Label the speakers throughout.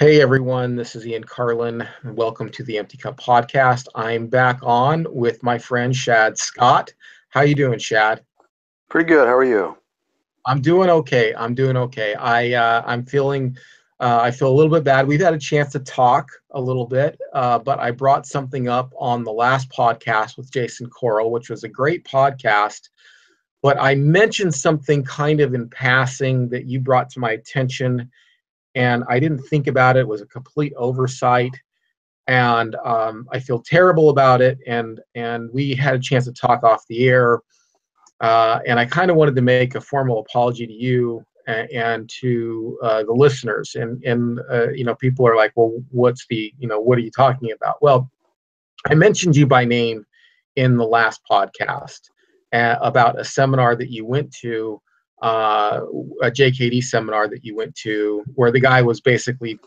Speaker 1: Hey everyone, this is Ian Carlin. Welcome to the Empty Cup Podcast. I'm back on with my friend Shad Scott. How you doing, Shad?
Speaker 2: Pretty good. How are you?
Speaker 1: I'm doing okay. I'm feeling I feel a little bit bad. We've had a chance to talk a little bit, but I brought something up on the last podcast with Jason Coral, which was a great podcast. But I mentioned something kind of in passing that you brought to my attention, and I didn't think about it. It was a complete oversight, and I feel terrible about it. And we had a chance to talk off the air, and I kind of wanted to make a formal apology to you and to the listeners. And people are like, well, what are you talking about? Well, I mentioned you by name in the last podcast about a seminar that you went to, a JKD seminar that you went to, where the guy was basically,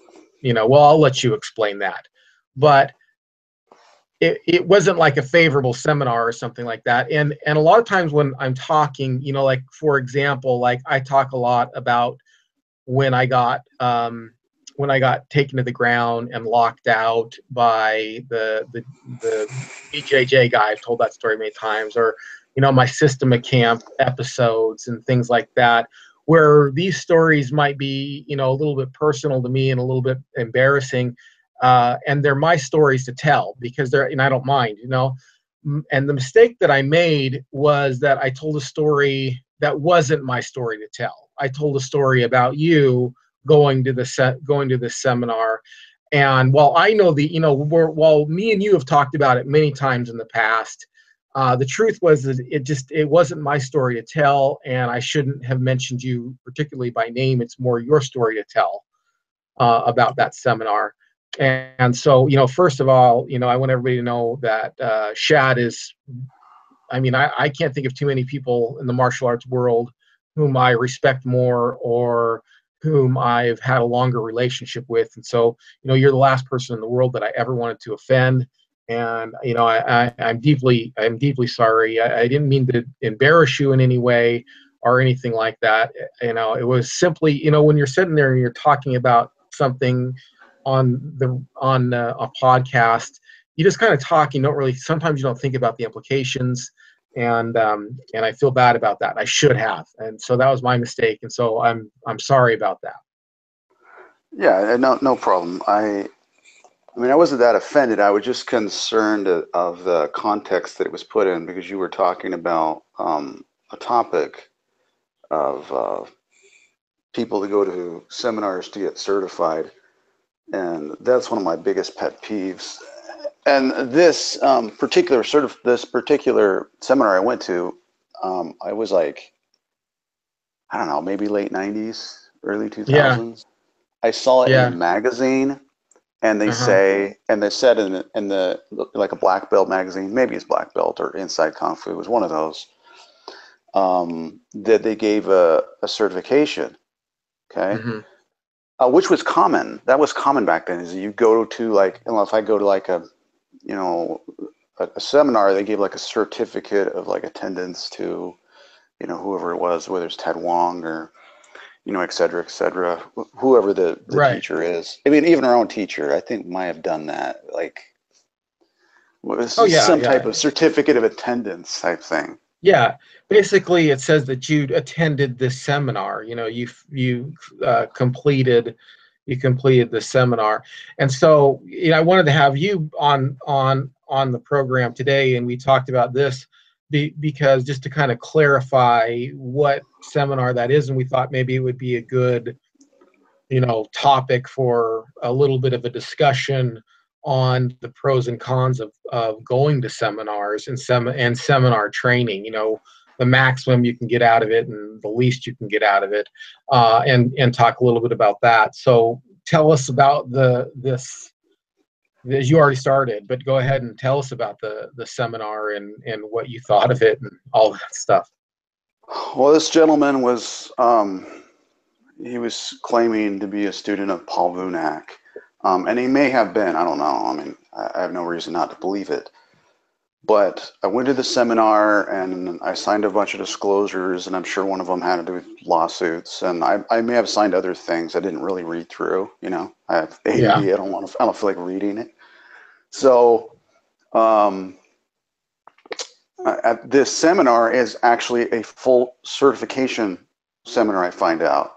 Speaker 1: well, I'll let you explain that. But it wasn't like a favorable seminar or something like that. And a lot of times when I'm talking, like for example, like I talk a lot about when I got taken to the ground and locked out by the BJJ guy. I've told that story many times, or my system of camp episodes and things like that, where these stories might be a little bit personal to me and a little bit embarrassing, and they're my stories to tell because and I don't mind. And the mistake that I made was that I told a story that wasn't my story to tell. I told a story about you going to the seminar. And while I know while me and you have talked about it many times in the past, the truth was that it wasn't my story to tell, and I shouldn't have mentioned you particularly by name. It's more your story to tell about that seminar. And so, first of all, I want everybody to know that Shad is, I can't think of too many people in the martial arts world whom I respect more or whom I've had a longer relationship with. And so, you're the last person in the world that I ever wanted to offend. And, I'm deeply sorry. I didn't mean to embarrass you in any way or anything like that. It was simply, when you're sitting there and you're talking about something on a podcast, you just kind of talk. You don't really. Sometimes you don't think about the implications, and I feel bad about that. I should have, and so that was my mistake. And so I'm sorry about that.
Speaker 2: Yeah, no problem. I wasn't that offended. I was just concerned of the context that it was put in because you were talking about a topic of people that go to seminars to get certified, and that's one of my biggest pet peeves. And this particular seminar I went to, I was like, I don't know, maybe late 90s, early
Speaker 1: Yeah,
Speaker 2: 2000s. I saw it in a
Speaker 1: yeah,
Speaker 2: magazine, and they
Speaker 1: uh-huh.
Speaker 2: said in the like a black belt magazine, maybe it's Black Belt or Inside Kung Fu, it was one of those, that they gave a certification, okay,
Speaker 1: Hmm.
Speaker 2: which was common. That was common back then. Is you go to like, if I go to like you know, a seminar, they gave like a certificate of like attendance to, whoever it was, whether it's Ted Wong or, et cetera, whoever the
Speaker 1: Right.
Speaker 2: teacher is. I mean, even our own teacher, I think, might have done that. Like,
Speaker 1: Oh
Speaker 2: was
Speaker 1: yeah,
Speaker 2: some type
Speaker 1: yeah,
Speaker 2: of certificate of attendance type thing.
Speaker 1: yeah. Basically, it says that you attended this seminar. Uh, completed you completed the seminar. And so, I wanted to have you on the program today, and we talked about this because just to kind of clarify what seminar that is, and we thought maybe it would be a good topic for a little bit of a discussion on the pros and cons of going to seminars and seminar training. The maximum you can get out of it and the least you can get out of it, and talk a little bit about that. So tell us about this. As you already started, but go ahead and tell us about the seminar and what you thought of it and all that stuff.
Speaker 2: Well, this gentleman was he was claiming to be a student of Paul Vunak, and he may have been. I don't know. I mean, I have no reason not to believe it. But I went to the seminar and I signed a bunch of disclosures, and I'm sure one of them had to do with lawsuits. And I may have signed other things I didn't really read through. You know, I have
Speaker 1: Yeah.
Speaker 2: ADD. I don't feel like reading it. So um, this seminar is actually a full certification seminar, I find out.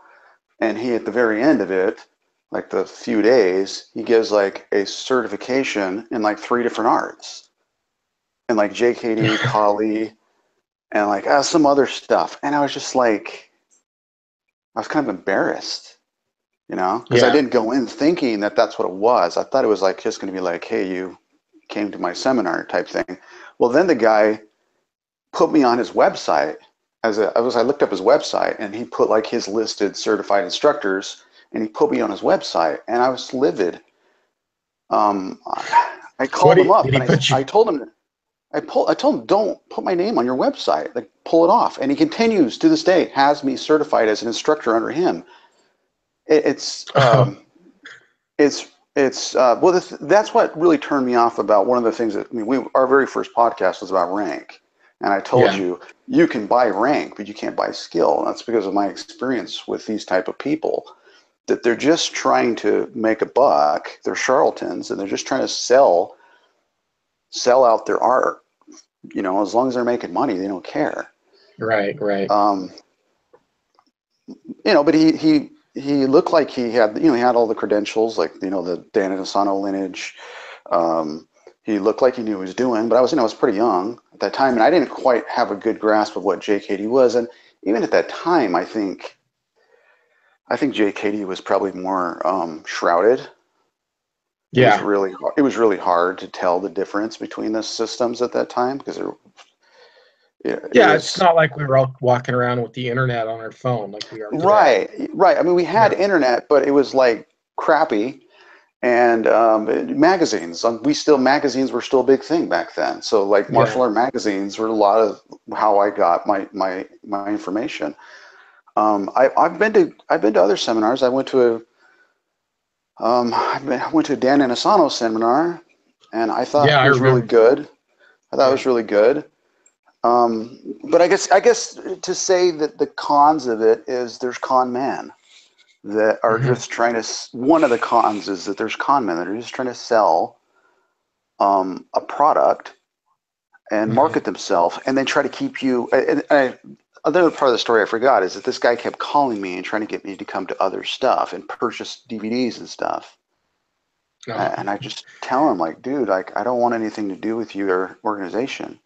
Speaker 2: And he, at the very end of it, like the few days, he gives like a certification in like 3 different arts, and like JKD, Kali, and like some other stuff. And I was just like, I was kind of embarrassed, you know, because I
Speaker 1: Yeah.
Speaker 2: didn't go in thinking that that's what it was. I thought it was like just going to be like, hey, you came to my seminar type thing. Well, then the guy put me on his website I looked up his website, and he put like his listed certified instructors, and he put me on his website, and I was livid. I
Speaker 1: What
Speaker 2: called him up
Speaker 1: did he
Speaker 2: and
Speaker 1: put you?
Speaker 2: I told him I told him, don't put my name on your website. Like, pull it off. And he continues to this day, has me certified as an instructor under him. It,
Speaker 1: Oh,
Speaker 2: well, that's what really turned me off about one of the things that, I mean, our very first podcast was about rank. And I told
Speaker 1: yeah.
Speaker 2: you, you can buy rank, but you can't buy skill. And that's because of my experience with these type of people, that they're just trying to make a buck. They're charlatans, and they're just trying to sell out their art. You know, as long as they're making money, they don't care.
Speaker 1: Right. Right.
Speaker 2: Um, but he looked like he had, he had all the credentials, like, the Dan Asano lineage. Um, he looked like he knew what he was doing, but I was pretty young at that time, and I didn't quite have a good grasp of what JKD was. And even at that time, I think JKD was probably more shrouded.
Speaker 1: Yeah.
Speaker 2: It was really hard to tell the difference between the systems at that time, because it
Speaker 1: Yeah. It's
Speaker 2: was
Speaker 1: not like we were all walking around with the internet on our phone like we are today.
Speaker 2: right. I mean, we had
Speaker 1: Yeah.
Speaker 2: internet, but it was like crappy. And magazines, magazines were still a big thing back then. So like
Speaker 1: Yeah.
Speaker 2: martial art magazines were a lot of how I got my information. I've been to other seminars. I went to a Dan Inosanto seminar, and I thought
Speaker 1: Yeah.
Speaker 2: it
Speaker 1: I
Speaker 2: was really
Speaker 1: remember.
Speaker 2: good. I thought it
Speaker 1: Yeah.
Speaker 2: was really good. But I guess to say that the cons of it is there's con man that are
Speaker 1: Hmm.
Speaker 2: just trying to. One of the cons is that there's con men that are just trying to sell a product and
Speaker 1: Hmm.
Speaker 2: market themselves, and then try to keep you. Another part of the story I forgot is that this guy kept calling me and trying to get me to come to other stuff and purchase DVDs and stuff.
Speaker 1: Oh.
Speaker 2: And I just tell him, like, dude, like, I don't want anything to do with your organization.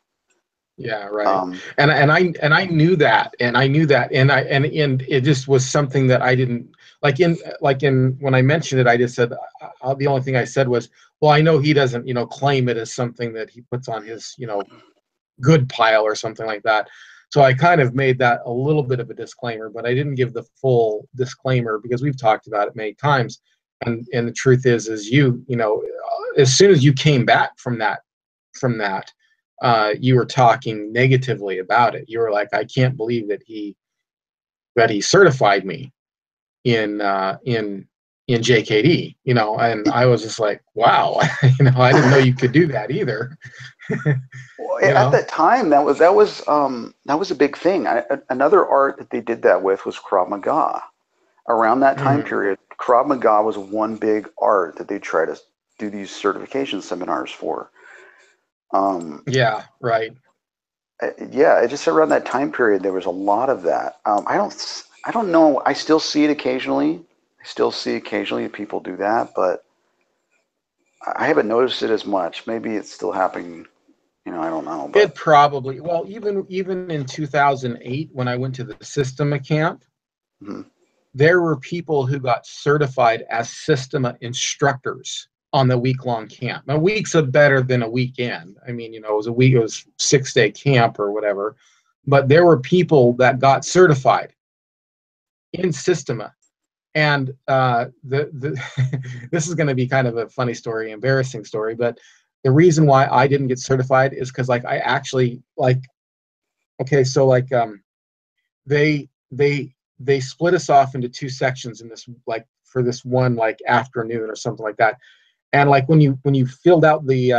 Speaker 1: Yeah, right.
Speaker 2: Um,
Speaker 1: And I knew that, and it just was something that I didn't like in when I mentioned it. I just said the only thing I said was, well, I know he doesn't claim it as something that he puts on his good pile or something like that. So I kind of made that a little bit of a disclaimer, but I didn't give the full disclaimer because we've talked about it many times. And the truth is as soon as you came back from that, you were talking negatively about it. You were like, I can't believe that he certified me in JKD, and I was just like, wow, I didn't know you could do that either. you
Speaker 2: at
Speaker 1: know.
Speaker 2: that time, that was a big thing. Another art that they did that with was Krav Maga. Around that time
Speaker 1: Mhm.
Speaker 2: period, Krav Maga was one big art that they try to do these certification seminars for. Um,
Speaker 1: Yeah, right.
Speaker 2: yeah, it just around that time period there was a lot of that. I don't know. I still see it occasionally. I still see occasionally people do that, but I haven't noticed it as much. Maybe it's still happening. I don't know,
Speaker 1: It
Speaker 2: but
Speaker 1: probably, well, even in 2008 when I went to the Systema camp,
Speaker 2: mhm.
Speaker 1: there were people who got certified as Systema instructors on the week-long camp. Now, weeks are better than a weekend. I mean, it was 6-day camp or whatever, but there were people that got certified in Systema. And the this is going to be kind of a funny story, embarrassing story, but the reason why I didn't get certified is because like I actually like okay, so like they they split us off into two sections in this like for this one like afternoon or something like that. And like when you filled out the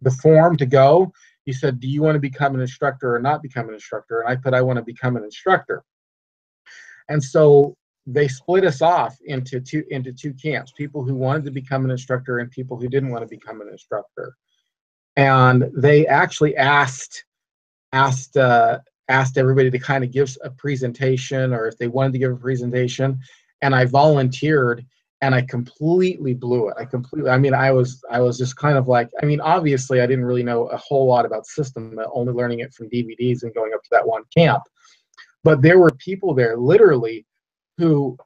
Speaker 1: the form to go. He said, do you want to become an instructor or not become an instructor? And I said, I want to become an instructor. And so they split us off into two camps, people who wanted to become an instructor and people who didn't want to become an instructor. And they actually asked everybody to kind of give a presentation, or if they wanted to give a presentation. And I volunteered, and I completely blew it. I was just kind of like, obviously I didn't really know a whole lot about system, only learning it from DVDs and going up to that one camp. But there were people there literally who,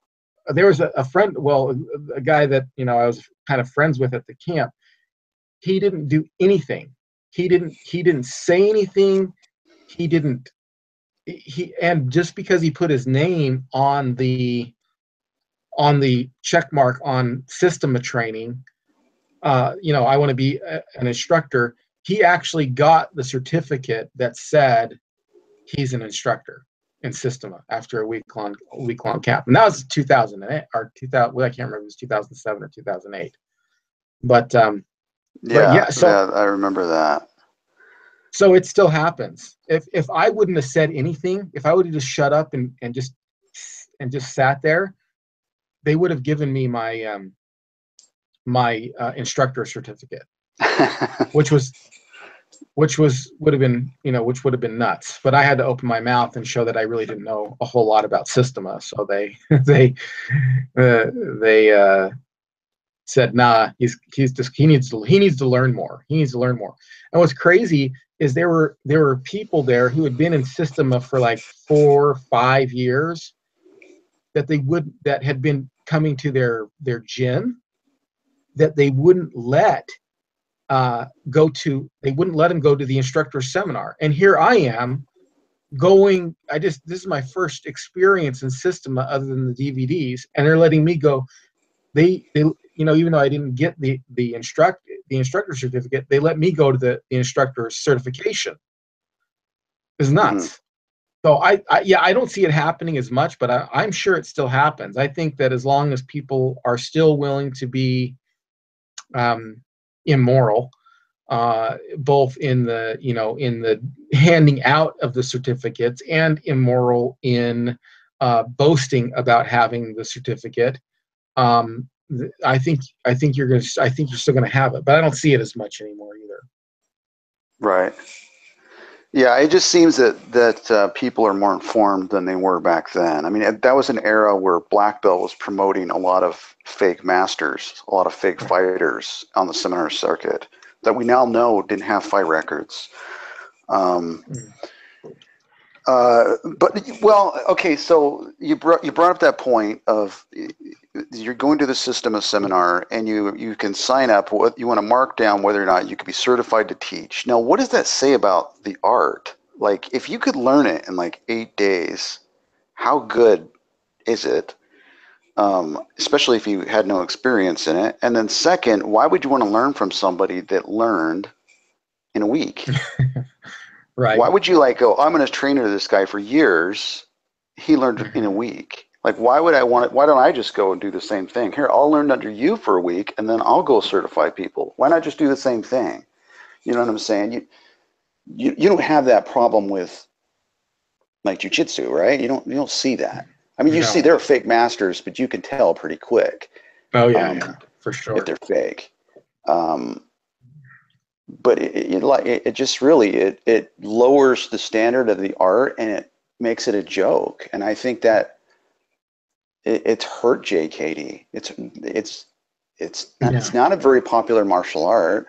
Speaker 1: there was a friend, well, a guy that, I was kind of friends with at the camp. He didn't do anything. He didn't say anything. And just because he put his name on the check mark on system of training, I want to be an instructor, he actually got the certificate that said he's an instructor in Systema after a week-long camp. And that was 2008 or 2000. Well, I can't remember if it was 2007 or 2008. But
Speaker 2: Yeah,
Speaker 1: so
Speaker 2: I remember that.
Speaker 1: So it still happens. If I wouldn't have said anything, if I would have just shut up and just sat there, they would have given me my instructor certificate, which would have been nuts. But I had to open my mouth and show that I really didn't know a whole lot about Systema. So they said, nah, he needs to learn more. He needs to learn more. And what's crazy is there were people there who had been in Systema for like 4 or 5 years that had been coming to their gym, that they wouldn't let him go to the instructor seminar. And here I am going, this is my first experience in Systema other than the DVDs, and they're letting me go. They even though I didn't get the instructor certificate, they let me go to the instructor certification. It's nuts. Mm-hmm. So I don't see it happening as much, but I'm sure it still happens. I think that as long as people are still willing to be immoral, both in the handing out of the certificates, and immoral in boasting about having the certificate, I think you're still gonna have it, but I don't see it as much anymore either.
Speaker 2: Right. Yeah, it just seems that people are more informed than they were back then. I mean, that was an era where Black Belt was promoting a lot of fake masters, a lot of fake fighters on the seminar circuit that we now know didn't have fight records. Okay, so you brought up that point of you're going to the Systema seminar, and you can sign up. What you want to mark down whether or not you could be certified to teach. Now, what does that say about the art? Like, if you could learn it in like 8 days, how good is it? Especially if you had no experience in it. And then second, why would you want to learn from somebody that learned in a week?
Speaker 1: Right.
Speaker 2: Why would you go, I'm going to train under this guy for years. He learned in a week. Like, why don't I just go and do the same thing? Here, I'll learn under you for a week, and then I'll go certify people. Why not just do the same thing? You know what I'm saying? You don't have that problem with like jiu-jitsu, right? You don't see that. I mean, you see they're fake masters, but you can tell pretty quick.
Speaker 1: Oh yeah, for sure.
Speaker 2: If they're fake. But it just really it lowers the standard of the art, and it makes it a joke. And I think that it's hurt JKD. It's not a very popular martial art.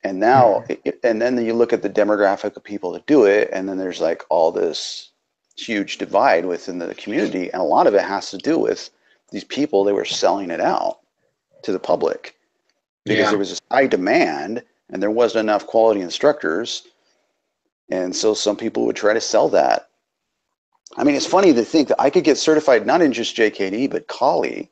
Speaker 2: And now, and then you look at the demographic of people that do it, and then there's like all this huge divide within the community, and a lot of it has to do with these people. They were selling it out to the public because there was this high demand, and there wasn't enough quality instructors, and so some people would try to sell that. I mean, it's funny to think that I could get certified not in just JKD but Kali.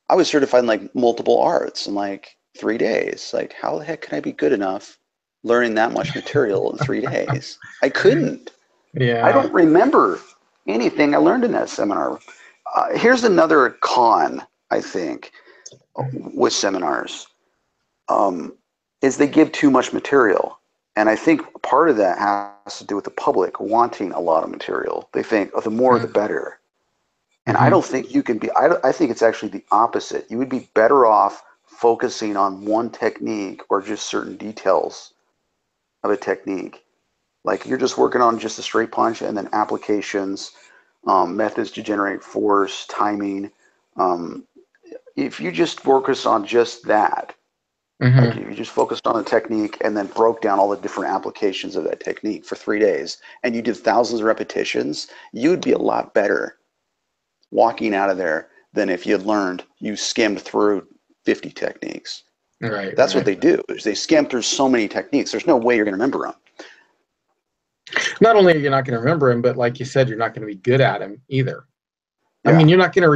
Speaker 2: I was certified in like multiple arts in like 3 days. Like, how the heck can I be good enough learning that much material in 3 days? I couldn't.
Speaker 1: Yeah.
Speaker 2: I don't remember anything I learned in that seminar. Here's another con, I think, with seminars. is they give too much material. And I think part of that has to do with the public wanting a lot of material. They think, oh, the more the better. And I
Speaker 1: Mm-hmm.
Speaker 2: don't think you can be, I think it's actually the opposite. You would be better off focusing on one technique or just certain details of a technique. Like you're just working on just a straight punch and then applications, methods to generate force, timing. Um, if you just focus on just that, like
Speaker 1: Mm-hmm.
Speaker 2: if you just focused on a technique and then broke down all the different applications of that technique for 3 days and you did thousands of repetitions, you'd be a lot better walking out of there than if you had learned you skimmed through 50 techniques.
Speaker 1: Right,
Speaker 2: That's what
Speaker 1: right.
Speaker 2: they do is they skim through so many techniques. There's no way you're going to remember them.
Speaker 1: Not only are you not going to remember him, but like you said, you're not going to be good at him either. I mean,
Speaker 2: Yeah.
Speaker 1: you're not going to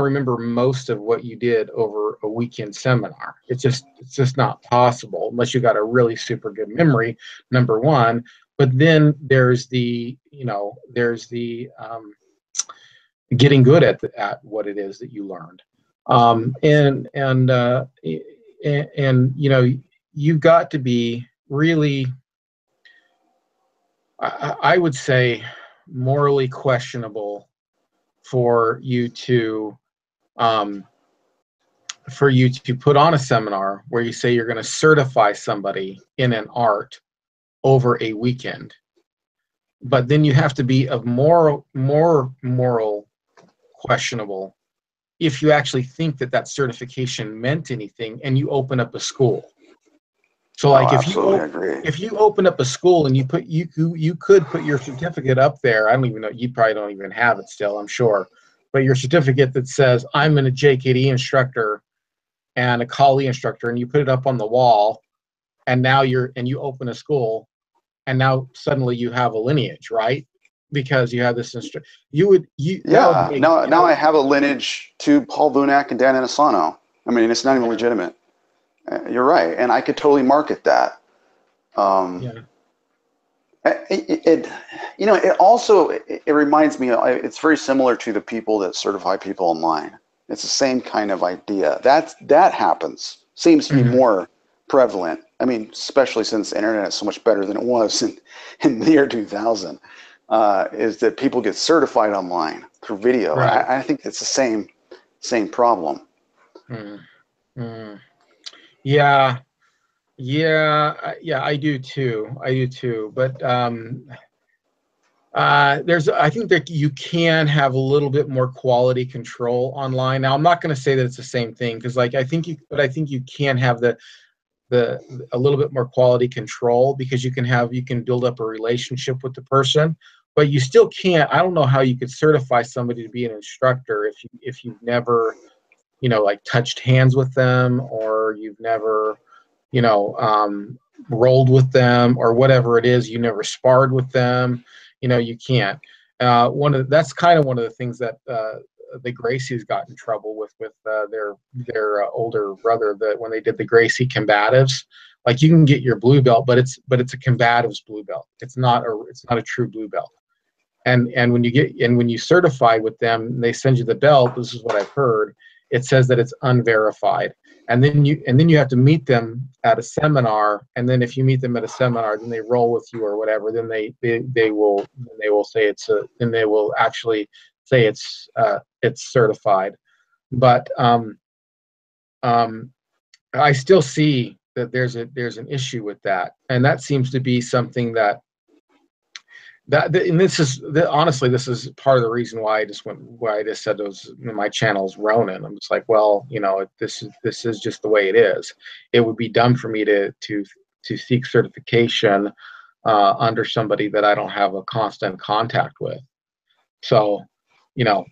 Speaker 1: remember most of what you did over a weekend seminar. It's just not possible unless you got a really super good memory, number one. But then there's the getting good at what it is that you learned. And you've got to be really, I would say, morally questionable for you to um, put on a seminar where you say you're going to certify somebody in an art over a weekend, but then you have to be of more moral questionable if you actually think that that certification meant anything and you open up a school. So
Speaker 2: Oh,
Speaker 1: like
Speaker 2: absolutely. I agree.
Speaker 1: if you open up a school and you could put your certificate up there. I don't even know, you probably don't even have it still, I'm sure. But your certificate that says I'm a JKD instructor and a Kali instructor, and you put it up on the wall, and now you open a school, and now suddenly you have a lineage, right? Because you have this you that would
Speaker 2: Yeah.
Speaker 1: make
Speaker 2: Now I have a lineage to Paul Vunak and Dan Inosanto. I mean, it's not even
Speaker 1: yeah,
Speaker 2: legitimate. You're right. And I could totally market that. Um,
Speaker 1: yeah,
Speaker 2: it it also it reminds me, it's very similar to the people that certify people online. It's the same kind of idea. That happens. Seems to be
Speaker 1: mhm,
Speaker 2: more prevalent. I mean, especially since the internet is so much better than it was in the year 2000, is that people get certified online through video.
Speaker 1: right.
Speaker 2: I think it's the same problem.
Speaker 1: Mm, mm. Yeah, yeah, I do too. I do too. But I think that you can have a little bit more quality control online. Now, I'm not going to say that it's the same thing because, like, I think you can have the a little bit more quality control because you can build up a relationship with the person, but you still can't. I don't know how you could certify somebody to be an instructor if you've never like touched hands with them, or you've never you know, rolled with them, or whatever it is. You never sparred with them. You can't. That's kind of one of the things that the Gracies got in trouble with their older brother. That when they did the Gracie combatives, like you can get your blue belt, but it's a combatives blue belt. It's not a true blue belt. And when you certify with them, they send you the belt. This is what I've heard. It says that it's unverified, and then you have to meet them at a seminar. And then if you meet them at a seminar, then they roll with you or whatever. Then they will say then they will actually say it's certified. But um, I still see that there's an issue with that, and that seems to be something and honestly, this is part of the reason why I just said my channel's Ronin. I'm just like, well, this is just the way it is. It would be dumb for me to seek certification under somebody that I don't have a constant contact with. So,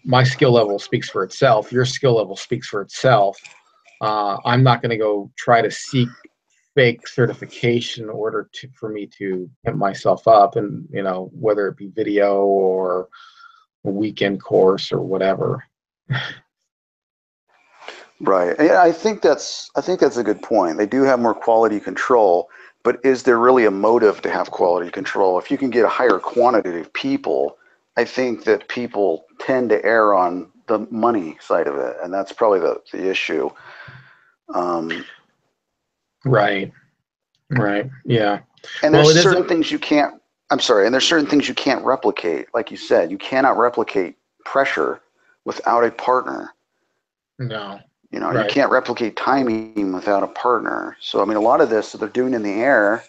Speaker 1: my skill level speaks for itself. Your skill level speaks for itself. I'm not going to go try to seek fake certification in order for me to get myself up, and whether it be video or a weekend course or whatever.
Speaker 2: Right. Yeah, I think that's a good point. They do have more quality control, but is there really a motive to have quality control? If you can get a higher quantity of people, I think that people tend to err on the money side of it, and that's probably the issue. Um,
Speaker 1: Right, Right. Yeah.
Speaker 2: And
Speaker 1: Well,
Speaker 2: there's
Speaker 1: it is.
Speaker 2: certain things you can't, I'm sorry, and there's certain things you can't replicate. Like you said, you cannot replicate pressure without a partner.
Speaker 1: No.
Speaker 2: You know, you
Speaker 1: Right.
Speaker 2: can't replicate timing without a partner. So, I mean, a lot of this that they're doing in the air,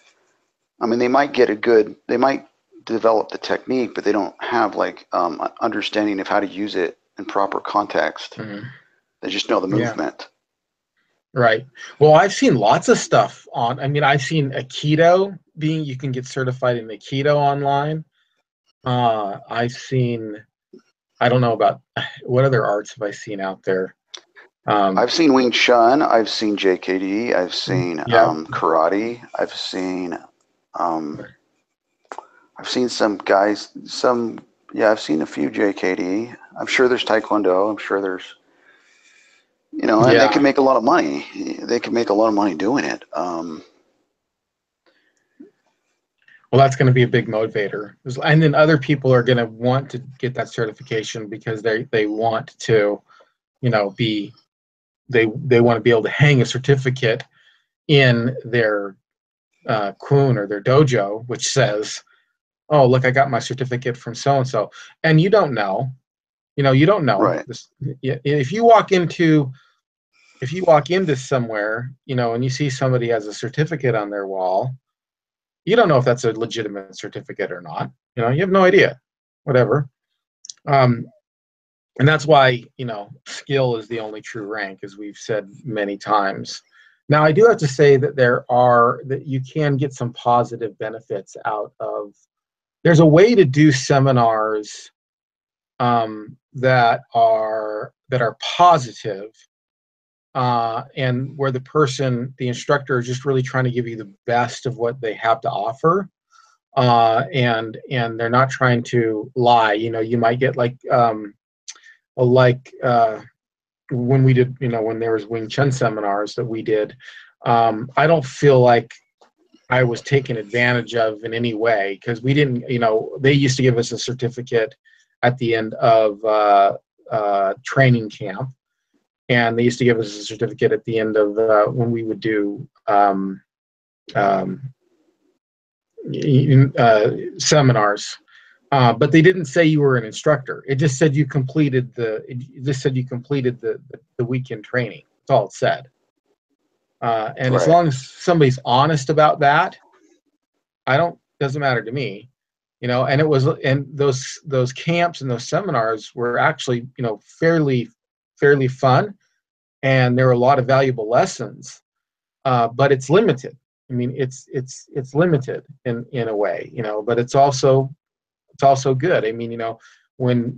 Speaker 2: I mean, they might develop the technique, but they don't have like understanding of how to use it in proper context.
Speaker 1: Mhm.
Speaker 2: They just know the
Speaker 1: Yeah.
Speaker 2: movement.
Speaker 1: Right. Well, I've seen lots of stuff on. I mean, I've seen Aikido being. You can get certified in Aikido online. I've seen. I don't know about what other arts have I seen out there. Um,
Speaker 2: I've seen Wing Chun, I've seen JKD, I've seen
Speaker 1: yeah.
Speaker 2: karate, um, I've seen some guys, yeah, I've seen a few JKD. I'm sure there's Taekwondo. I'm sure there's, you know, and they can
Speaker 1: Yeah.
Speaker 2: make a lot of money. They can make a lot of money doing it.
Speaker 1: Well, that's going to be a big motivator, and then other people are going to want to get that certification because they want to, be they want to be able to hang a certificate in their kun or their dojo, which says, "Oh, look, I got my certificate from so and so," and you don't know, you don't know
Speaker 2: Right,
Speaker 1: this. If you walk into somewhere, and you see somebody has a certificate on their wall, you don't know if that's a legitimate certificate or not. You have no idea. Whatever. Um, and that's why skill is the only true rank, as we've said many times. Now, I do have to say that you can get some positive benefits out of. There's a way to do seminars that are positive, and where the instructor is just really trying to give you the best of what they have to offer, and they're not trying to lie. You might get like when we did, when there was Wing Chun seminars that we did. I don't feel like I was taken advantage of in any way, because we didn't. They used to give us a certificate at the end of training camp, and they used to give us a certificate at the end of when we would do um, seminars. But they didn't say you were an instructor. It just said you completed the weekend training. That's all it said. And as
Speaker 2: right.
Speaker 1: long as somebody's honest about that, doesn't matter to me. And those camps and those seminars were actually, fairly fun, and there were a lot of valuable lessons. But it's limited. I mean, it's limited in a way, but it's also good. I mean, when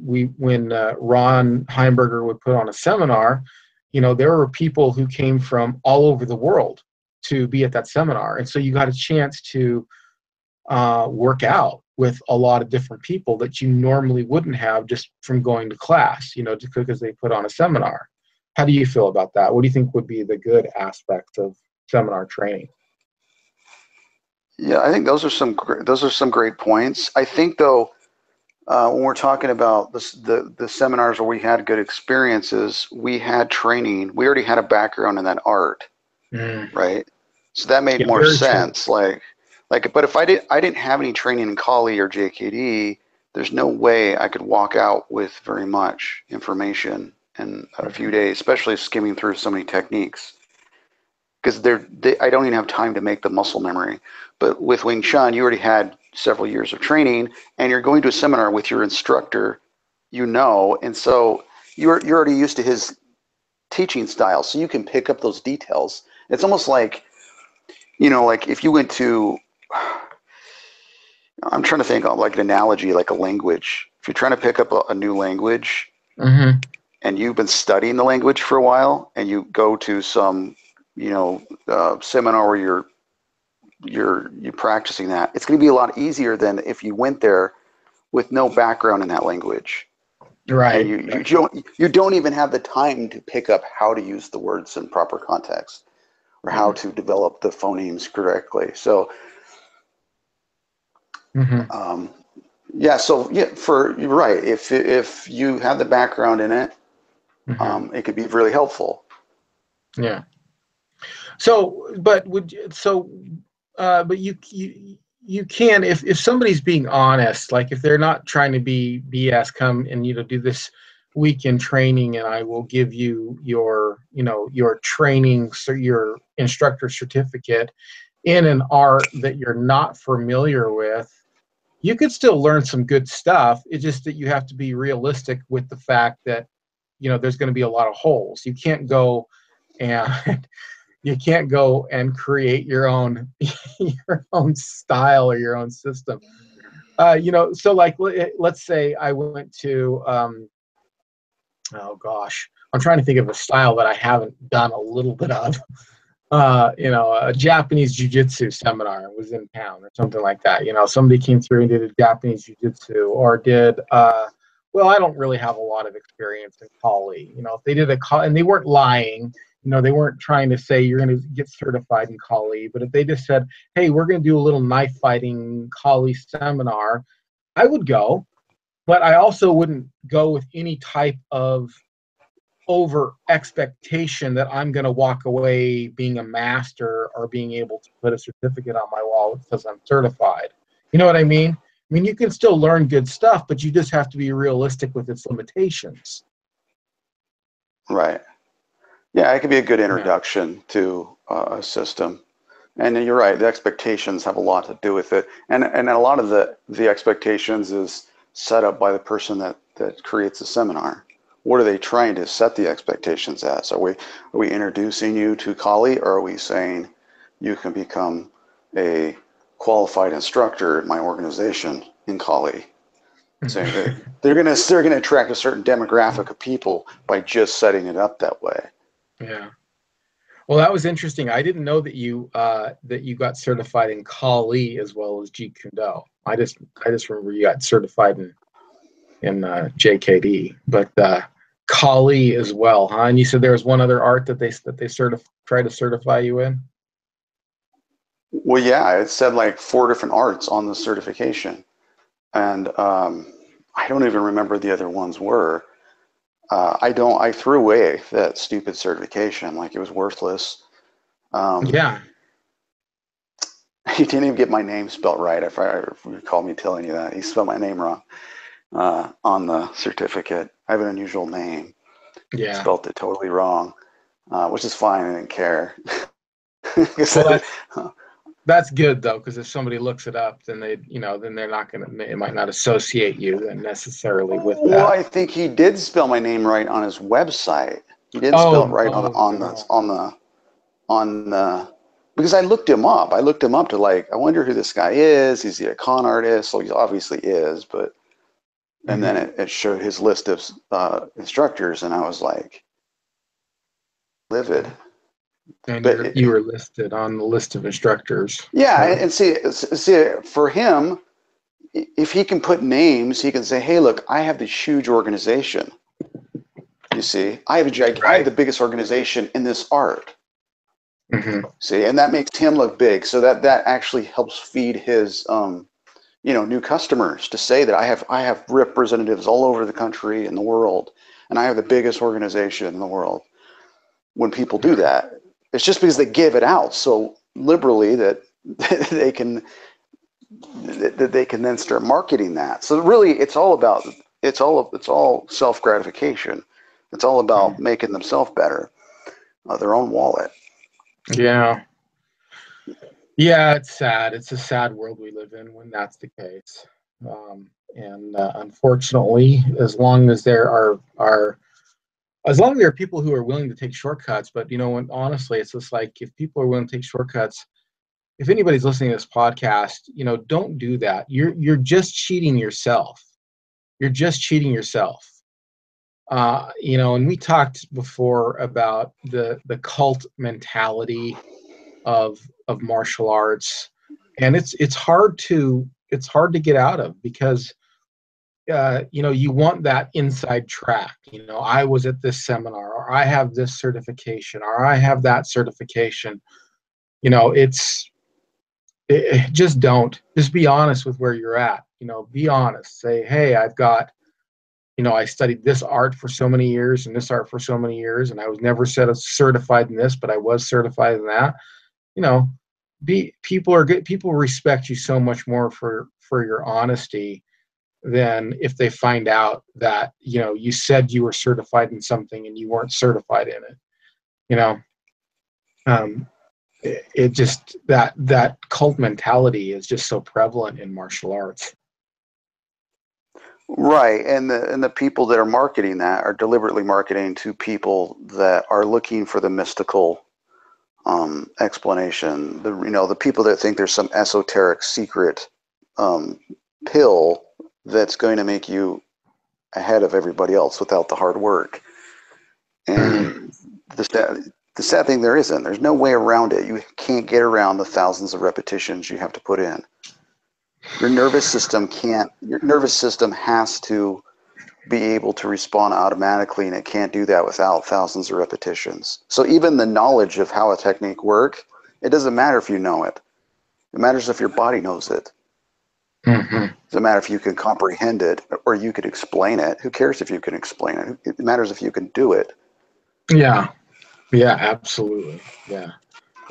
Speaker 1: Ron Heimberger would put on a seminar, there were people who came from all over the world to be at that seminar, and so you got a chance to work out with a lot of different people that you normally wouldn't have just from going to class, because they put on a seminar. How do you feel about that? What do you think would be the good aspects of seminar training?
Speaker 2: Yeah, I think those are some great points. I think though, when we're talking about the seminars where we had good experiences, we had training. We already had a background in that art,
Speaker 1: Mm.
Speaker 2: right? So that made
Speaker 1: Yeah,
Speaker 2: more
Speaker 1: very true.
Speaker 2: sense. But if I didn't have any training in Kali or JKD, there's no way I could walk out with very much information in a few
Speaker 1: Mhm.
Speaker 2: days, especially skimming through so many techniques. Because I don't even have time to make the muscle memory. But with Wing Chun, you already had several years of training, and you're going to a seminar with your instructor, and so you're already used to his teaching style, so you can pick up those details. It's almost like, like if you went to, I'm trying to think of like an analogy, like a language. If you're trying to pick up a new language
Speaker 1: Mhm.
Speaker 2: and you've been studying the language for a while, and you go to some, seminar where you're practicing that, it's going to be a lot easier than if you went there with no background in that language, and
Speaker 1: Right.
Speaker 2: you don't even have the time to pick up how to use the words in proper context or how
Speaker 1: Mhm.
Speaker 2: to develop the phonemes correctly. So
Speaker 1: Mhm.
Speaker 2: um, yeah, so yeah, you're right. If you have the background in it,
Speaker 1: Mhm.
Speaker 2: it could be really helpful.
Speaker 1: Yeah. So, but would you, so but you can, if somebody's being honest, like if they're not trying to be BS, come and do this weekend training, and I will give you your your training, so your instructor certificate in an art that you're not familiar with. You could still learn some good stuff. It's just that you have to be realistic with the fact that there's going to be a lot of holes. You can't go and you can't go and create your own your own style or your own system. So like let's say I went to oh gosh, I'm trying to think of a style that I haven't done a little bit of. A Japanese jiu-jitsu seminar was in town or something like that. Somebody came through and did a Japanese jiu-jitsu, or did well, I don't really have a lot of experience in Kali. If they did and they weren't lying, they weren't trying to say you're going to get certified in Kali, but if they just said, hey, we're going to do a little knife fighting Kali seminar, I would go, but I also wouldn't go with any type of over expectation that I'm going to walk away being a master or being able to put a certificate on my wall that says I'm certified. You know what I mean? I mean, you can still learn good stuff, but you just have to be realistic with its limitations.
Speaker 2: Right. Yeah, it could be a good
Speaker 1: Yeah.
Speaker 2: introduction to a system. And you're right, the expectations have a lot to do with it. And a lot of the expectations is set up by the person that creates the seminar. What are they trying to set the expectations as? Are we introducing you to Kali, or are we saying you can become a qualified instructor at my organization in Kali? So they're gonna attract a certain demographic of people by just setting it up that way.
Speaker 1: Yeah. Well, that was interesting. I didn't know that you got certified in Kali as well as Jeet Kune Do. I just remember you got certified in JKD, but Kali as well, huh? And you said there was one other art that they try to certify you in.
Speaker 2: Well, yeah, it said like 4 different arts on the certification, and I don't even remember the other ones were. I threw away that stupid certification like it was worthless.
Speaker 1: Yeah.
Speaker 2: He didn't even get my name spelled right. If I recall me telling you that, he spelled my name wrong on the certificate. I have an unusual name.
Speaker 1: Yeah.
Speaker 2: He spelled it totally wrong, which is fine. I didn't care.
Speaker 1: Well, that's good though, because if somebody looks it up, then then they're not gonna. It might not associate you then necessarily with that.
Speaker 2: Well, I think he did spell my name right on his website. He did spell it right on the because I looked him up. I looked him up to I wonder who this guy is. Is he a con artist? So he obviously is, but and then it showed his list of instructors, and I was like, livid.
Speaker 1: And
Speaker 2: But
Speaker 1: you were listed on the list of instructors.
Speaker 2: yeah, and see, for him, if he can put names, he can say, hey, look, I have this huge organization. You see, I have the biggest organization in this art.
Speaker 1: Mm-hmm.
Speaker 2: See, and that makes him look big. So that actually helps feed his new customers, to say that I have representatives all over the country and the world, and I have the biggest organization in the world. When people do that, it's just because they give it out so liberally that they can then start marketing that. So really, it's all self-gratification. It's all about making themselves better, their own wallet.
Speaker 1: Yeah. Yeah, it's sad. It's a sad world we live in when that's the case. And unfortunately, as long as there are people who are willing to take shortcuts, but when honestly, it's just like, if people are willing to take shortcuts, if anybody's listening to this podcast, don't do that. You're just cheating yourself. You're just cheating yourself. And we talked before about the cult mentality of martial arts, and it's hard to get out of, because you want that inside track. I was at this seminar, or I have this certification, or I have that certification. Just be honest with where you're at. Be honest. Say, hey, I've got, I studied this art for so many years and this art for so many years, and I was never certified in this, but I was certified in that. people are good. People respect you so much more for your honesty than if they find out that, you know, you said you were certified in something and you weren't certified in it. You know, um, it just, that cult mentality is just so prevalent in martial arts.
Speaker 2: Right, and the people that are marketing that are deliberately marketing to people that are looking for the mystical explanation. The people that think there's some esoteric secret um, pill that's going to make you ahead of everybody else without the hard work. And the sad thing, there isn't. There's no way around it. You can't get around the thousands of repetitions you have to put in. Your nervous system can't. Your nervous system has to be able to respond automatically, and it can't do that without thousands of repetitions. So even the knowledge of how a technique works, it doesn't matter if you know it. It matters if your body knows it.
Speaker 1: Mm-hmm.
Speaker 2: It doesn't matter if you can comprehend it or you can explain it. Who cares if you can explain it? It matters if you can do it.
Speaker 1: Yeah, yeah, absolutely. Yeah,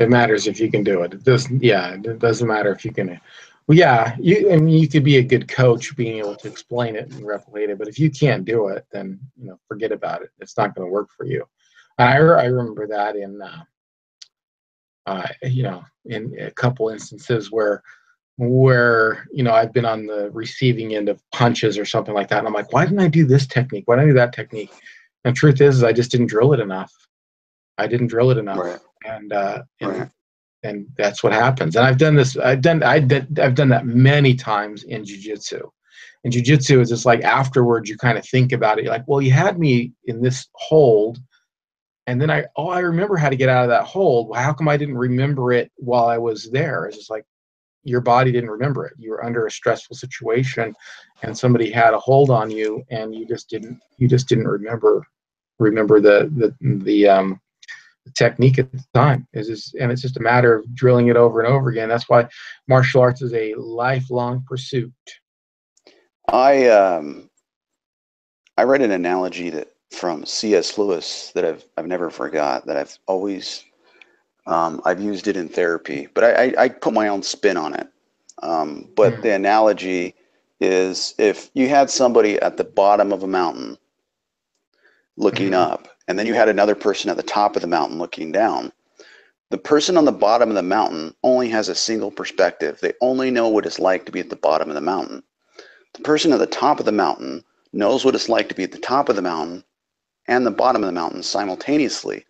Speaker 1: it matters if you can do it. It doesn't. Yeah, it doesn't matter if you can. Well, yeah, I mean, you could be a good coach, being able to explain it and replicate it, but if you can't do it, then, you know, forget about it. It's not going to work for you. I remember that in you know, in a couple instances where, you know, I've been on the receiving end of punches or something like that, and I'm like, why didn't I do this technique? Why didn't I do that technique? And the truth is, I just didn't drill it enough. I didn't drill it enough,
Speaker 2: Right.
Speaker 1: and
Speaker 2: Right.
Speaker 1: and that's what happens. And I've done this. I've done that many times in jiu-jitsu. And jiu-jitsu is just like, afterwards you kind of think about it. You're like, well, you had me in this hold, and then I remember how to get out of that hold. Well, how come I didn't remember it while I was there? It's just like, your body didn't remember it. You were under a stressful situation, and somebody had a hold on you, and you just didn't remember the technique at the time. And it's just a matter of drilling it over and over again. That's why martial arts is a lifelong pursuit.
Speaker 2: I I read an analogy that from C.S. Lewis that I've never forgot, that I've used it in therapy, but I put my own spin on it. But
Speaker 1: Mm,
Speaker 2: the analogy is, if you had somebody at the bottom of a mountain looking
Speaker 1: mhm,
Speaker 2: up, and then you had another person at the top of the mountain looking down, the person on the bottom of the mountain only has a single perspective. They only know what it's like to be at the bottom of the mountain. The person at the top of the mountain knows what it's like to be at the top of the mountain and the bottom of the mountain simultaneously,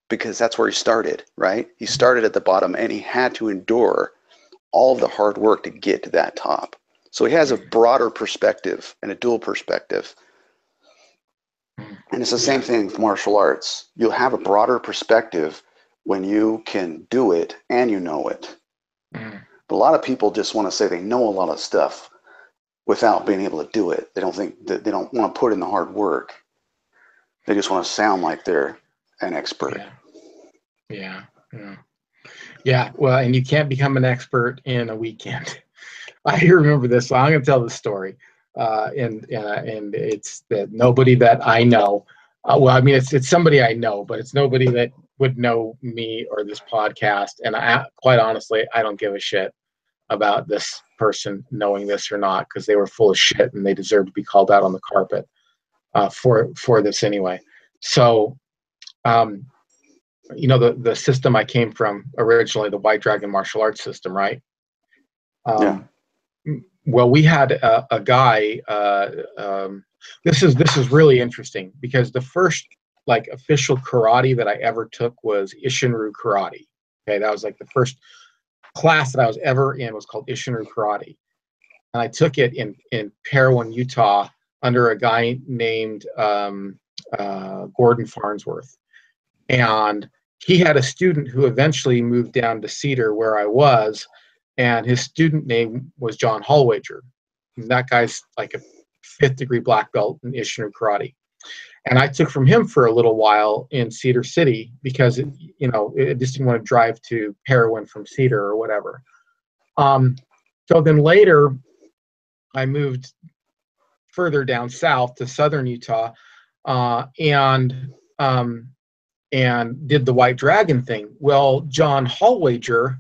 Speaker 2: because that's where he started, right? He started at the bottom and he had to endure all of the hard work to get to that top. So he has a broader perspective and a dual perspective.
Speaker 1: mm.
Speaker 2: And it's the same
Speaker 1: Yeah.
Speaker 2: thing with martial arts. You'll have a broader perspective when you can do it and you know it.
Speaker 1: Mm.
Speaker 2: But a lot of people just want to say they know a lot of stuff without being able to do it. They don't think that, they don't want to put in the hard work. They just want to sound like they're an expert.
Speaker 1: Yeah. Yeah. Yeah. Yeah. Well, and you can't become an expert in a weekend. I remember this. So I'm going to tell this story, and it's that nobody that I know. Well, I mean, it's somebody I know, but it's nobody that would know me or this podcast. And quite honestly, I don't give a shit about this person knowing this or not, because they were full of shit and they deserve to be called out on the carpet for this anyway. So, um, you know, the system I came from originally, the White Dragon martial arts system, right?
Speaker 2: Yeah.
Speaker 1: Um, well, we had a guy. This is really interesting, because the first like official karate that I ever took was Ishinru karate. Okay, that was like the first class that I was ever in, was called Ishinru karate, and I took it in Parowan, Utah, under a guy named Gordon Farnsworth, and he had a student who eventually moved down to Cedar, where I was, and his student name was John Hallwager. And that guy's like a fifth degree black belt in Ishinru karate. And I took from him for a little while in Cedar City, because it just didn't want to drive to Parowan from Cedar or whatever. So then later, I moved further down south to southern Utah, and did the White Dragon thing. Well, John Hallwager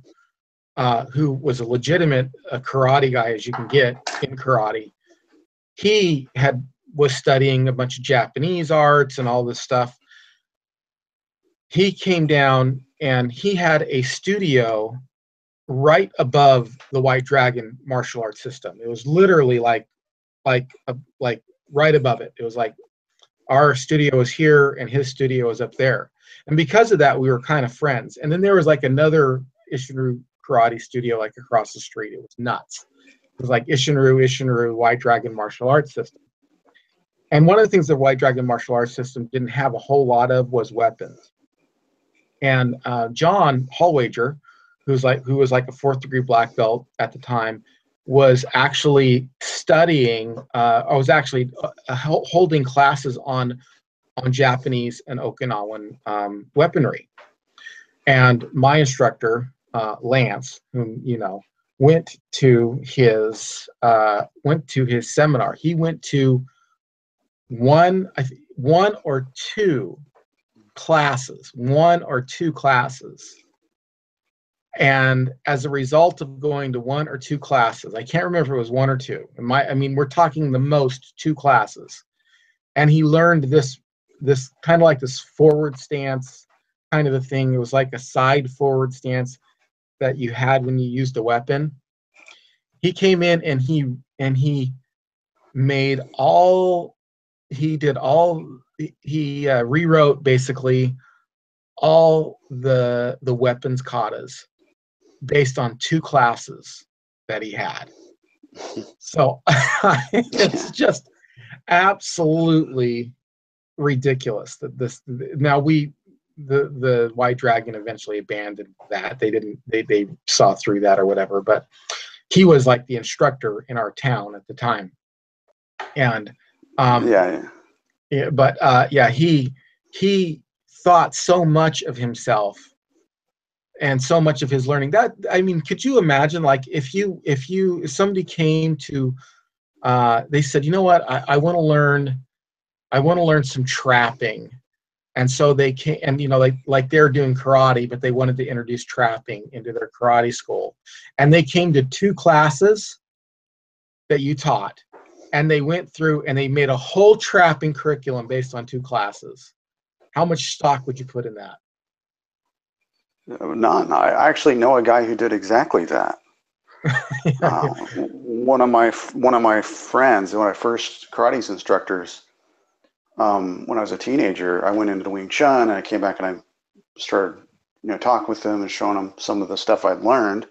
Speaker 1: who was a legitimate karate guy as you can get in karate, he was studying a bunch of Japanese arts and all this stuff. He came down and he had a studio right above the White Dragon martial arts system. It was literally like right above it. It was like our studio was here and his studio was up there. And because of that, we were kind of friends. And then there was like another Ishinru karate studio like across the street. It was nuts. It was like Ishinru, White Dragon martial arts system. And one of the things the White Dragon martial arts system didn't have a whole lot of was weapons. And John Hallwager, who was like a 4th degree black belt at the time, was actually studying. I was actually holding classes on Japanese and Okinawan weaponry. And my instructor, Lance, whom you know, went to his seminar. He went to one or two classes, and as a result of going to 1 or 2 classes, I can't remember if it was 1 or 2. We're talking the most 2 classes, and he learned this kind of like this forward stance kind of a thing. It was like a side forward stance that you had when you used a weapon. He came in and he made all he did all he rewrote basically all the weapons katas based on 2 classes that he had. So it's just absolutely ridiculous that the White Dragon eventually abandoned that. They saw through that or whatever, but he was like the instructor in our town at the time. And he thought so much of himself and so much of his learning. That, I mean, could you imagine, like, if somebody came to they said, you know what, I want to learn some trapping. And so they came, and you know, like they're doing karate, but they wanted to introduce trapping into their karate school. And they came to 2 classes that you taught, and they went through and they made a whole trapping curriculum based on 2 classes. How much stock would you put in that?
Speaker 2: None. I actually know a guy who did exactly that. One of my friends, one of my first karate instructors, when I was a teenager, I went into Wing Chun and I came back and I started, talking with him and showing him some of the stuff I'd learned.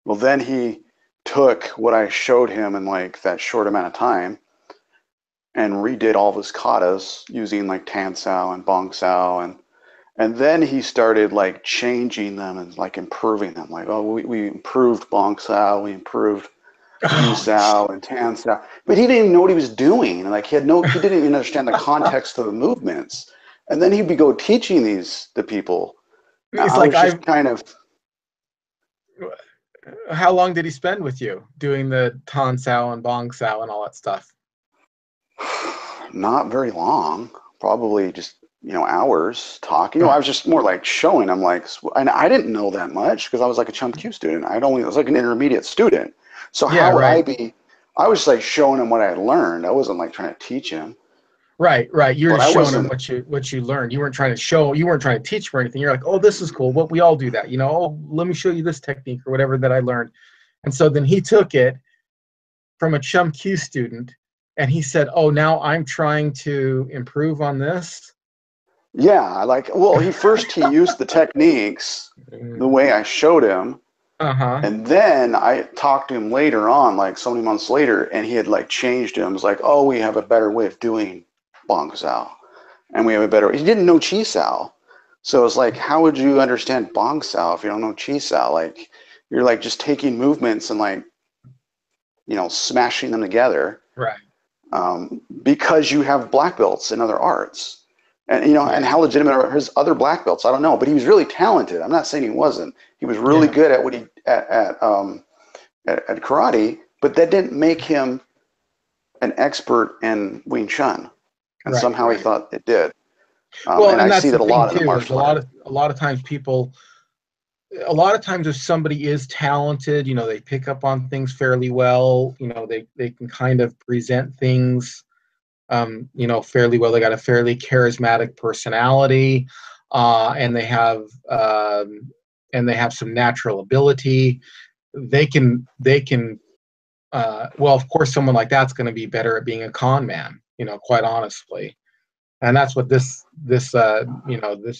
Speaker 2: Well, then he took what I showed him in like that short amount of time and redid all of his katas using like Tan Sao and Bong Sao, and then he started like changing them and like improving them. Like, oh, we improved Bong Sao, we improved Yu Sao and Tan Sao, but he didn't even know what he was doing. Like he didn't even understand the context of the movements. And then he'd go teaching these to people.
Speaker 1: It's like how long did he spend with you doing the Tan Sao and Bong Sao and all that stuff?
Speaker 2: Not very long, probably just hours talking. I was just more like showing him, like, and I didn't know that much because I was like a Chum Q student. I was like an intermediate student. So how would I be? I was like showing him what I had learned. I wasn't like trying to teach him.
Speaker 1: Right. You're just showing him what you learned. You weren't trying to teach for anything. You're like, oh, this is cool. What we all do that, oh, let me show you this technique or whatever that I learned. And so then he took it from a Chum Q student and he said, oh, now I'm trying to improve on this.
Speaker 2: Yeah, he used the techniques the way I showed him. And then I talked to him later on, like so many months later, and he had like changed him. It was like, oh, we have a better way of doing Bong Sao. And he didn't know Chi Sao. So it's like, how would you understand Bong Sao if you don't know Chi Sao? Like, you're like just taking movements and like, smashing them together.
Speaker 1: Right.
Speaker 2: Because you have black belts in other arts. And and how legitimate are his other black belts? I don't know, but he was really talented. I'm not saying he wasn't. He was really good at what at karate, but that didn't make him an expert in Wing Chun. And somehow he thought it did.
Speaker 1: And I see that a lot of the martial arts. A lot of times people, a lot of times if somebody is talented, they pick up on things fairly well. They can kind of present things, fairly well. They got a fairly charismatic personality, and they have some natural ability. They can well, of course, someone like that's going to be better at being a con man, quite honestly. And that's what this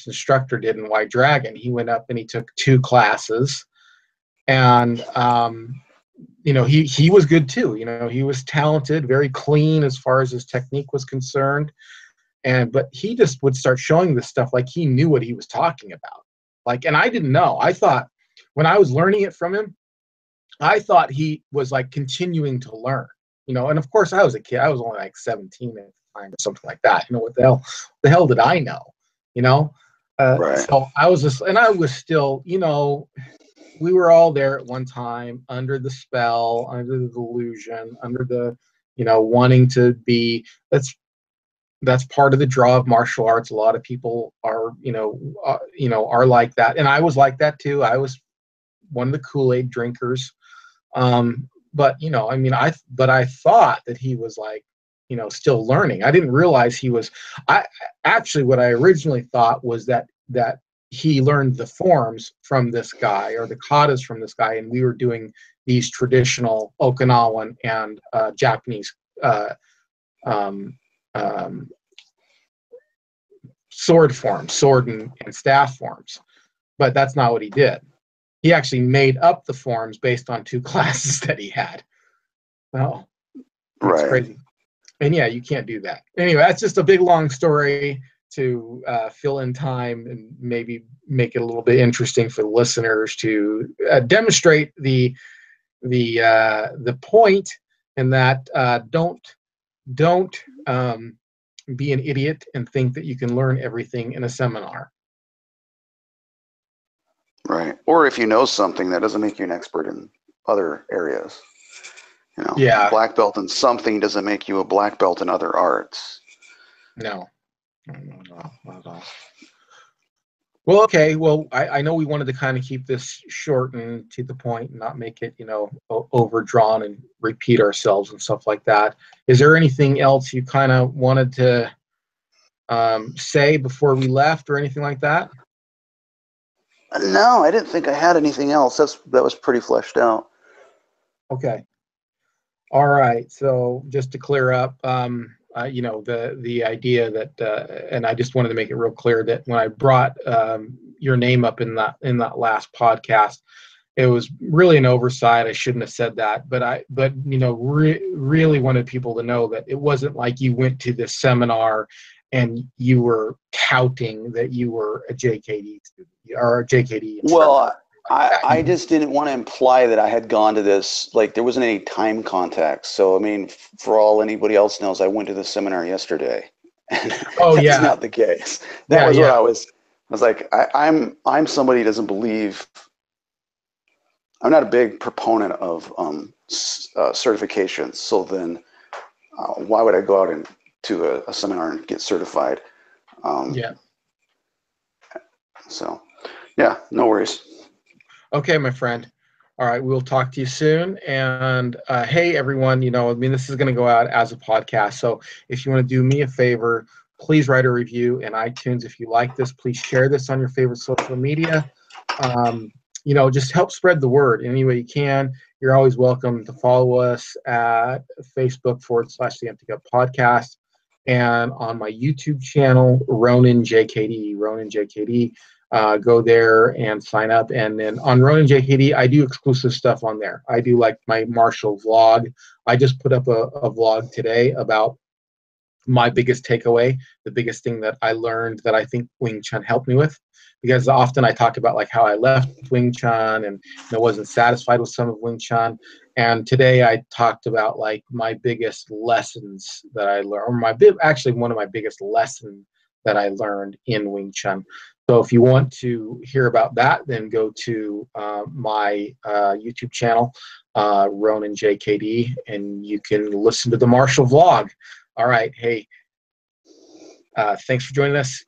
Speaker 1: instructor did in White Dragon. He went up and he took 2 classes, and he was good too. He was talented, very clean as far as his technique was concerned. But he just would start showing this stuff like he knew what he was talking about. And I didn't know. I thought when I was learning it from him, I thought he was like continuing to learn. And of course I was a kid. I was only like 17 at the time or something like that. What the hell did I know?
Speaker 2: Right.
Speaker 1: So I was still, we were all there at one time under the spell, under the delusion, under the, wanting to be. That's part of the draw of martial arts. A lot of people are, are like that, and I was like that too. I was one of the Kool-Aid drinkers. But I thought that he was like, still learning. I didn't realize he was. What I originally thought was that he learned the forms from this guy, or the katas from this guy, and we were doing these traditional Okinawan and Japanese sword forms, sword and staff forms. But that's not what he did. He actually made up the forms based on 2 classes that he had. Well, that's
Speaker 2: Right.
Speaker 1: crazy. And yeah, you can't do that. Anyway, that's just a big long story to fill in time and maybe make it a little bit interesting for the listeners to demonstrate the point, and that don't be an idiot and think that you can learn everything in a seminar.
Speaker 2: Right. Or if you know something, that doesn't make you an expert in other areas.
Speaker 1: Yeah.
Speaker 2: Black belt in something doesn't make you a black belt in other arts.
Speaker 1: No, not at all. Well, okay. Well, I know we wanted to kind of keep this short and to the point, and not make it, overdrawn and repeat ourselves and stuff like that. Is there anything else you kind of wanted to say before we left, or anything like that?
Speaker 2: No, I didn't think I had anything else. That was pretty fleshed out.
Speaker 1: Okay. All right. So just to clear up, the idea that, and I just wanted to make it real clear that when I brought your name up in that last podcast, it was really an oversight. I shouldn't have said that, but really wanted people to know that it wasn't like you went to this seminar and you were touting that you were a JKD student or a JKD instructor.
Speaker 2: Well, I just didn't want to imply that I had gone to this, like there wasn't any time contact. So, I mean, for anybody else knows, I went to the seminar yesterday. And
Speaker 1: oh,
Speaker 2: that's
Speaker 1: yeah.
Speaker 2: not the case. That was what I was like, I'm somebody who doesn't believe, I'm not a big proponent of certifications. So then why would I go out to a seminar and get certified? So, yeah, no worries.
Speaker 1: Okay, my friend. All right, we'll talk to you soon. And hey, everyone, this is going to go out as a podcast. So if you want to do me a favor, please write a review in iTunes. If you like this, please share this on your favorite social media. Just help spread the word any way you can. You're always welcome to follow us at Facebook.com/The Empty Cup Podcast, and on my YouTube channel, Ronin JKD. Go there and sign up. And then on Ronin JKD, I do exclusive stuff on there. I do like my martial vlog. I just put up a vlog today about my biggest takeaway, the biggest thing that I learned that I think Wing Chun helped me with. Because often I talk about like how I left Wing Chun and wasn't satisfied with some of Wing Chun. And today I talked about like my biggest lessons that I learned, or actually one of my biggest lessons that I learned in Wing Chun. So if you want to hear about that, then go to my YouTube channel, Ronin JKD, and you can listen to the martial vlog. All right. Hey, thanks for joining us.